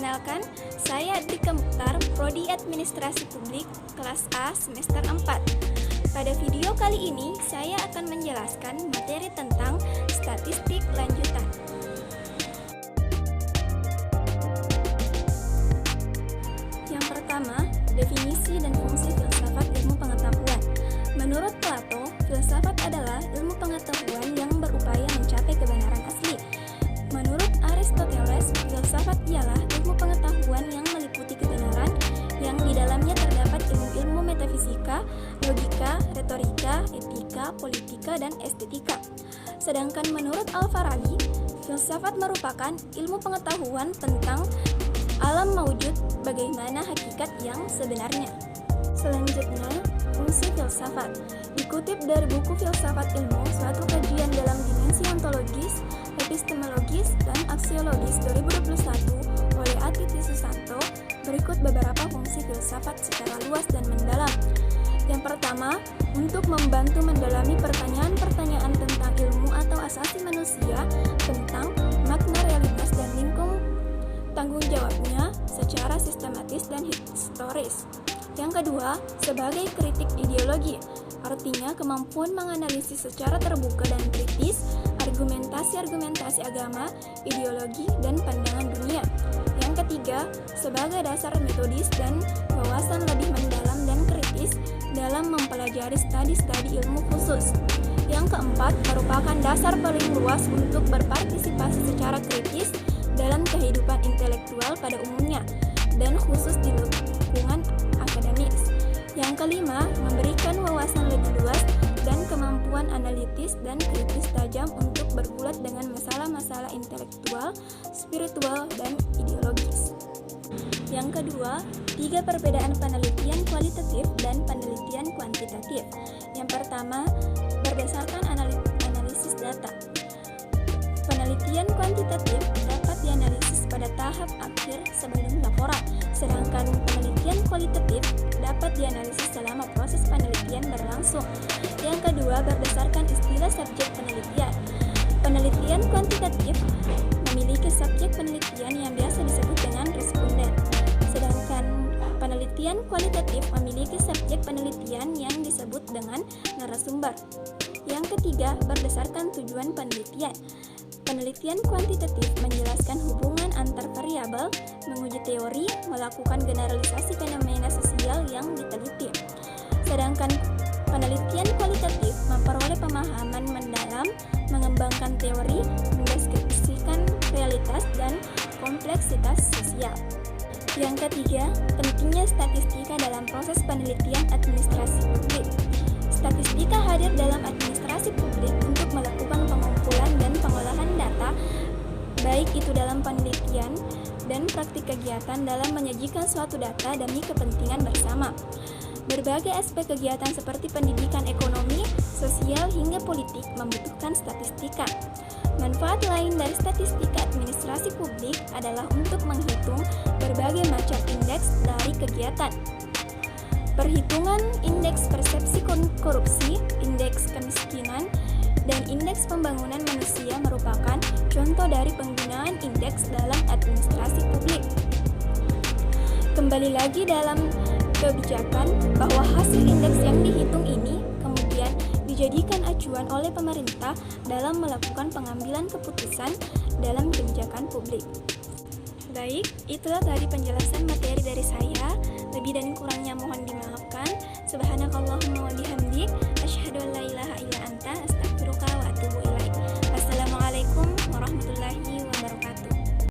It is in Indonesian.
Perkenalkan, saya Adrika Mukhtar, Prodi Administrasi Publik, kelas A, semester 4. Pada video kali ini, saya akan menjelaskan materi tentang statistik lanjutan. Yang pertama, definisi dan fungsi filsafat ilmu pengetahuan. Menurut Plato, filsafat adalah ilmu pengetahuan yang berupaya mencapai kebenaran asli. Menurut Aristoteles, filsafat ialah ilmu pengetahuan yang meliputi kebenaran yang di dalamnya terdapat ilmu-ilmu metafisika, logika, retorika, etika, politika, dan estetika. Sedangkan menurut Al-Farabi, filsafat merupakan ilmu pengetahuan tentang alam maujud, bagaimana hakikat yang sebenarnya. Selanjutnya, fungsi filsafat. Dikutip dari buku Filsafat Ilmu, suatu kajian dalam dimensi ontologis, epistemologis, dan aksiologis 2021 oleh Aditya Susanto, berikut beberapa fungsi filsafat secara luas dan mendalam. Yang pertama, untuk membantu mendalami pertanyaan-pertanyaan tentang ilmu atau asasi manusia, tentang makna realitas dan lingkup tanggung jawabnya secara sistematis dan historis. Yang kedua, sebagai kritik ideologi, artinya kemampuan menganalisis secara terbuka dan kritis argumentasi-argumentasi agama, ideologi, dan pandangan dunia. Yang ketiga, sebagai dasar metodis dan wawasan lebih mendalam dan kritis dalam mempelajari studi-studi ilmu khusus. Yang keempat, merupakan dasar paling luas untuk berpartisipasi secara kritis dalam kehidupan intelektual pada umumnya, dan khusus di lingkungan akademis. Yang kelima, memberikan wawasan lebih luas dan kemampuan analitis dan kritis tajam untuk bergulat dengan masalah-masalah intelektual, spiritual, dan ideologis. Yang kedua, 3 perbedaan penelitian kualitatif dan penelitian kuantitatif. Yang pertama, berdasarkan analisis data. Penelitian kuantitatif dapat dianalisis pada tahap akhir sebelum laporan, sedangkan penelitian kualitatif dapat dianalisis selama proses penelitian berlangsung. Yang kedua, berdasarkan istilah subjek penelitian. Penelitian kuantitatif memiliki subjek penelitian yang biasa disebut dengan responden, sedangkan penelitian kualitatif memiliki subjek penelitian yang disebut dengan narasumber. Yang ketiga, berdasarkan tujuan penelitian. Penelitian kuantitatif menjelaskan hubungan antar variabel, menguji teori, melakukan generalisasi fenomena sosial yang diteliti. Sedangkan penelitian kualitatif memperoleh pemahaman mendalam, mengembangkan teori, mendeskripsikan realitas dan kompleksitas sosial. Yang ketiga, pentingnya statistika dalam proses penelitian administrasi publik. Statistika hadir dalam administrasi publik untuk melakukan pengumpulan dan pengolahan data, baik itu dalam penelitian dan praktik kegiatan dalam menyajikan suatu data demi kepentingan bersama. Berbagai aspek kegiatan seperti pendidikan, ekonomi, sosial, hingga politik membutuhkan statistika. Manfaat lain dari statistika administrasi publik adalah untuk menghitung berbagai macam indeks dari kegiatan. Perhitungan indeks persepsi korupsi, indeks kemiskinan, dan indeks pembangunan manusia merupakan contoh dari penggunaan indeks dalam administrasi publik. Kembali lagi dalam kebijakan bahwa hasil indeks yang dihitung ini kemudian dijadikan acuan oleh pemerintah dalam melakukan pengambilan keputusan dalam kebijakan publik. Baik, itulah tadi penjelasan materi dari saya. Lebih dan kurangnya mohon dimaafkan. Subhanakallahumma